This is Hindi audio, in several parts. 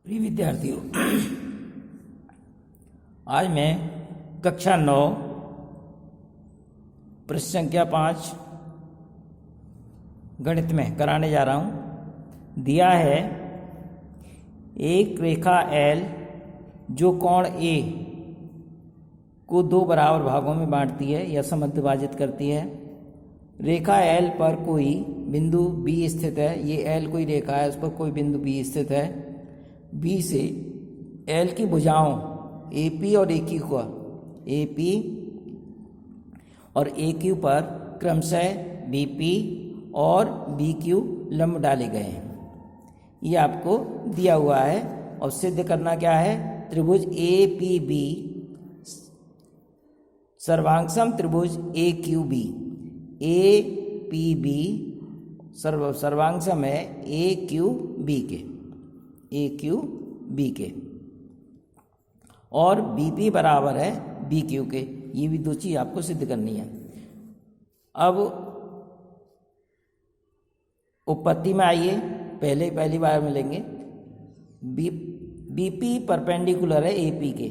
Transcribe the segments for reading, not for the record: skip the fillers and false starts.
प्रिय विद्यार्थियों, आज मैं कक्षा 9 प्रश्न संख्या 5 गणित में कराने जा रहा हूँ। दिया है एक रेखा L जो कोण A को दो बराबर भागों में बांटती है या समद्विभाजित करती है। रेखा L पर कोई बिंदु B स्थित है। ये L कोई रेखा है, उस पर कोई बिंदु B स्थित है। B से L की भुजाओं AP और AQ का AP और AQ पर क्रमशः BP और BQ लंब डाले गए हैं। ये आपको दिया हुआ है और सिद्ध करना क्या है? त्रिभुज APB सर्वांगसम त्रिभुज AQB। APB सर्वांगसम है AQB के और BP बराबर है BQ के। ये भी दो चीज़ आपको सिद्ध करनी है। अब उत्पत्ति में आइए, पहली बार मिलेंगे। BP परपेंडिकुलर है AP के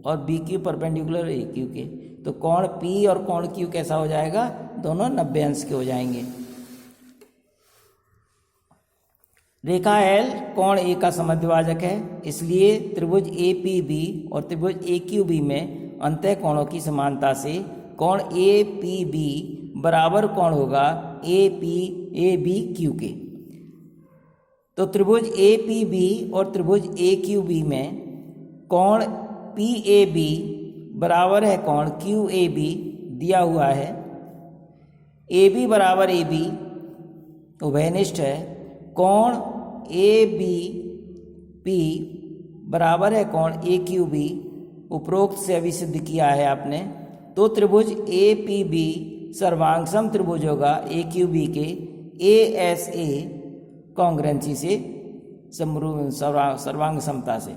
और BQ परपेंडिकुलर है AQ के, तो कोण P और कोण Q कैसा हो जाएगा? दोनों 90 अंश के हो जाएंगे। रेखा L कोण A का समद्विभाजक है, इसलिए त्रिभुज APB और त्रिभुज AQB में अंतः कोणों की समानता से कोण APB बराबर कोण होगा ABQ के। तो त्रिभुज APB और त्रिभुज AQB में कोण PAB बराबर है कोण QAB दिया हुआ है। AB बराबर AB उभयनिष्ठ है। कोण ABP बराबर है कोण AQB, उपरोक्त से अभी सिद्ध किया है आपने। तो त्रिभुज APB सर्वांगसम त्रिभुज होगा AQB के ASA कॉन्ग्रुएंसी से सर्वांग समता से।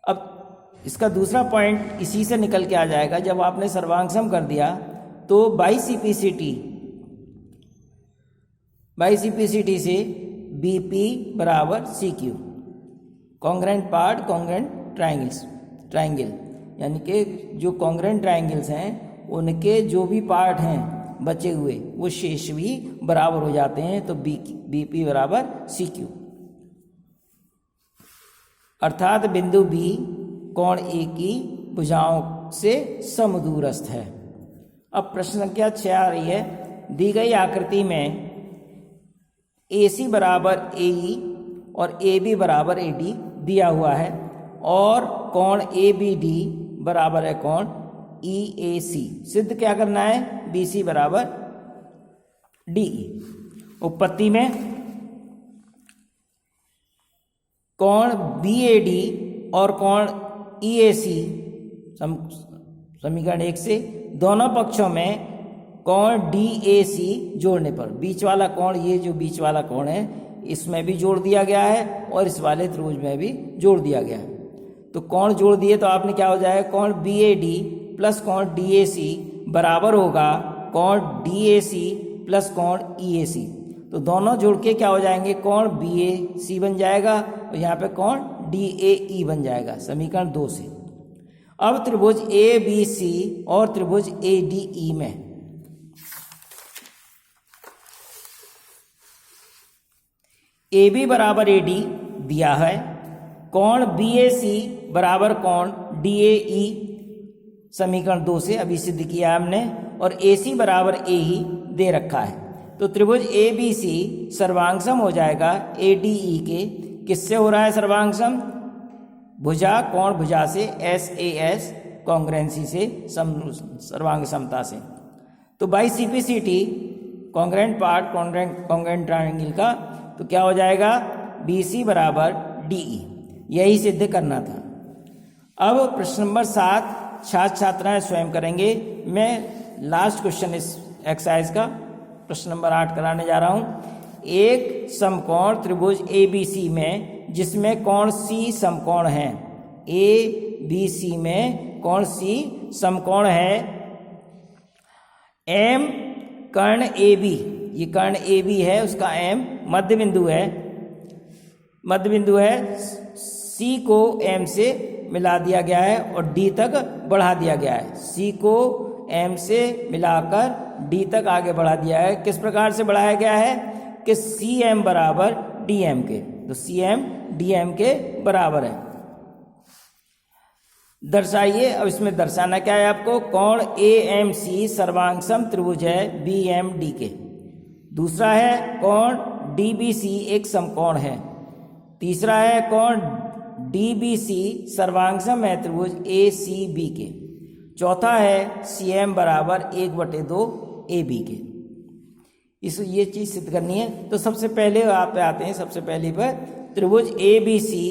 अब इसका दूसरा पॉइंट इसी से निकल के आ जाएगा। जब आपने सर्वांगसम कर दिया तो बाई CPCT से BP बराबर CQ, congruent part congruent triangle, यानी कि जो कॉन्ग्रुएंट ट्राइंगल्स हैं उनके जो भी पार्ट हैं बचे हुए वो शेष भी बराबर हो जाते हैं। तो BP बराबर CQ, अर्थात बिंदु B कोण A की भुजाओं से समदूरस्थ है। अब प्रश्न संख्या 6 आ रही है। दी गई आकृति में AC बराबर AE और AB बराबर AD दिया हुआ है और कोण ABD बराबर है कोण EAC। सिद्ध क्या करना है? BC बराबर DE। उत्पत्ति में कोण BAD और कोण EAC समीकरण 1 से दोनों पक्षों में कोण DAC जोड़ने पर बीच वाला कोण, ये जो बीच वाला कोण है इसमें भी जोड़ दिया गया है और इस वाले त्रिभुज में भी जोड़ दिया गया है। तो कोण जोड़ दिए तो आपने क्या हो जाएगा? कोण BAD प्लस कोण DAC बराबर होगा कोण DAC प्लस कोण EAC। तो दोनों जोड़ के क्या हो जाएंगे? कोण BAC बन जाएगा और यहाँ पे कोण DAE बन जाएगा समीकरण 2 से। अब त्रिभुज ABC और त्रिभुज ADE में AB बराबर AD दिया है। कोण BAC बराबर कोण DAE समीकरण 2 से अभी सिद्ध किया हमने, और AC बराबर AE दे रखा है। तो त्रिभुज ABC सर्वांगसम हो जाएगा ADE के। किससे हो रहा है सर्वांगसम? भुजा कोण भुजा से SAS कॉन्ग्रुएंसी से सर्वांग समता से। तो by CPCT congruent part congruent triangle का तो क्या हो जाएगा? BC बराबर DE। यही सिद्ध करना था। अब प्रश्न नंबर 7 छात्र छात्राएं स्वयं करेंगे। मैं लास्ट क्वेश्चन इस एक्सरसाइज का प्रश्न नंबर 8 कराने जा रहा हूं। एक समकोण त्रिभुज ABC में जिसमें कोण C समकोण है, ABC में कोण C समकोण है, M कर्ण AB, ये कर्ण AB है, उसका M मध्य बिंदु है सी को एम से मिला दिया गया है और डी तक बढ़ा दिया गया है। सी को एम से मिलाकर डी तक आगे बढ़ा दिया है। किस प्रकार से बढ़ाया गया है कि सी एम बराबर डी एम के, तो सी एम डी एम के बराबर है। दर्शाइए, अब इसमें दर्शाना क्या है आपको, कोण ए एम सी सर्वांग सम त्रिभुज है बी एम डी के। दूसरा है कोण डी बी सी एक समकोण है। तीसरा है कोण डी बी सी सर्वांग सम है त्रिभुज ए सी बी के। चौथा है सी एम बराबर 1/2 ए बी के। ये चीज सिद्ध करनी है। तो सबसे पहले आप पे आते हैं, सबसे पहले पर त्रिभुज ए बी सी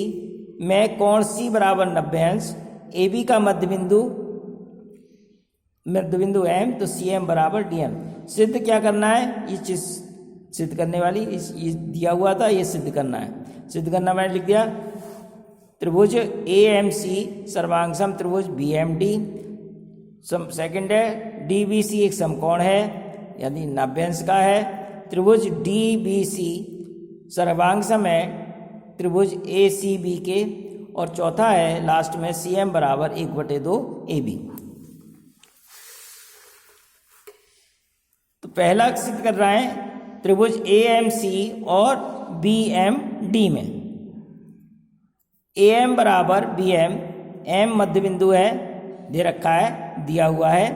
में कोण सी बराबर 90 अंश, ए बी का मध्य बिंदु एम, तो सी एम बराबर डी एम। सिद्ध क्या करना है, ये चीज सिद्ध करने वाली ये दिया हुआ था, ये सिद्ध करना है। सिद्ध करना मैंने लिख दिया, त्रिभुज ए एम सी सर्वांग सम त्रिभुज बी एम डी। सेकंड है डी बी सी एक समकोण है यानी 90 अंश का है। त्रिभुज डी बी सी सर्वांग सम है त्रिभुज ए सी बी के। और चौथा है लास्ट में सी एम बराबर 1/2 ए बी। तो पहला सिद्ध कर रहे हैं त्रिभुज ए एम सी और बी एम डी में। ए एम बराबर बी एम, एम मध्य बिंदु है, दे रखा है, दिया हुआ है।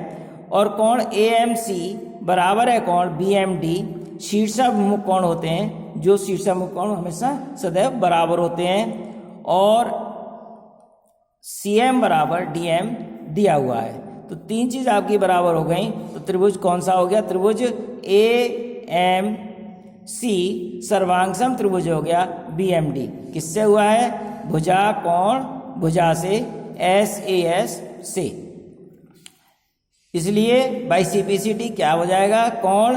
और कोण ए एम सी बराबर है कोण बी एम डी। शीर्षाभिमुख कोण होते हैं, जो शीर्षाभिमुख कोण हमेशा सदैव बराबर होते हैं। और सी एम बराबर डी एम दिया हुआ है। तो तीन चीज आपकी बराबर हो गई। तो त्रिभुज कौन सा हो गया, त्रिभुज ए एम सी सर्वांग सम त्रिभुज हो गया बी एम डी। किससे हुआ है, भुजा कोण भुजा से, एस ए एस से। इसलिए by C P C T क्या हो जाएगा, कोण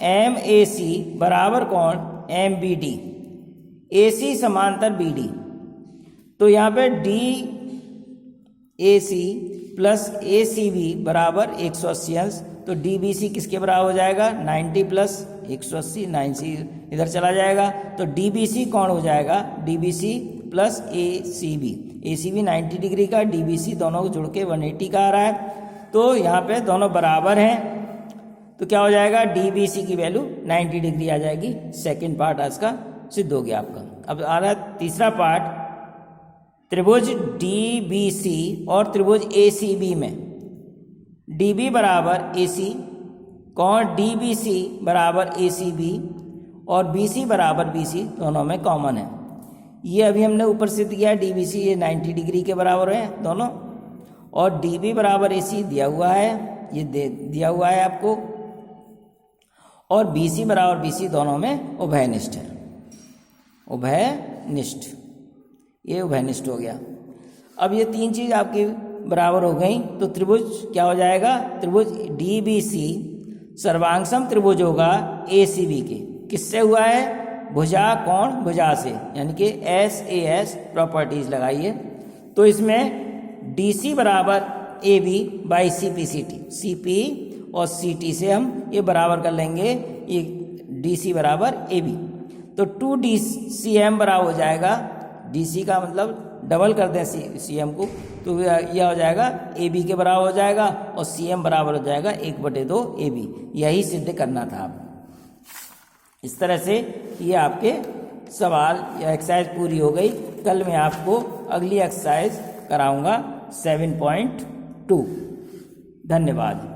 एम ए सी बराबर कोण M B D, A C समांतर बी डी। तो यहाँ पे D A C plus A C B बराबर 180 अंश। तो डी बी सी किसके बराबर हो जाएगा, 90 प्लस 180, 90 इधर चला जाएगा। तो डी बी सी कौन हो जाएगा, D B C plus A C B. A C B 90 degree का, डी बी सी दोनों को जुड़ के 180 का आ रहा है। तो यहाँ पे दोनों बराबर हैं। तो क्या हो जाएगा, डी बी सी की वैल्यू 90 डिग्री आ जाएगी। सेकेंड पार्ट आज का सिद्ध हो गया आपका। अब आ रहा है तीसरा पार्ट, त्रिभुज डी बी सी और त्रिभुज ए सी बी में डी बी बराबर ए सी, कोण डी बी सी बराबर ए सी बी और बी सी बराबर बी सी दोनों में कॉमन है। ये अभी हमने ऊपर सिद्ध किया, डी बी सी ये 90 डिग्री के बराबर है दोनों। और डी बी बराबर ए सी दिया हुआ है, ये दिया हुआ है आपको। और बी सी बराबर बी सी दोनों में उभयनिष्ठ है, उभयनिष्ठ, ये उभयनिष्ठ हो गया। अब ये तीन चीज आपकी बराबर हो गई। तो त्रिभुज क्या हो जाएगा, त्रिभुज डी बी सी सर्वांग सम त्रिभुज होगा ए सी बी के। किससे हुआ है, भुजा कोण भुजा से, यानी कि एस ए एस प्रॉपर्टीज लगाइए। तो इसमें डी सी बराबर A B by C P C T, C P और सी टी से हम ये बराबर कर लेंगे, ये डी सी बराबर ए बी। तो 2 डी सी एम बराबर हो जाएगा, डी सी का मतलब डबल कर दें सी एम को, तो यह हो जाएगा ए बी के बराबर हो जाएगा। और सी एम बराबर हो जाएगा 1/2 ए बी। यही सिद्ध करना था आप। इस तरह से ये आपके सवाल या एक्सरसाइज पूरी हो गई। कल मैं आपको अगली एक्सरसाइज कराऊंगा 7.2। धन्यवाद।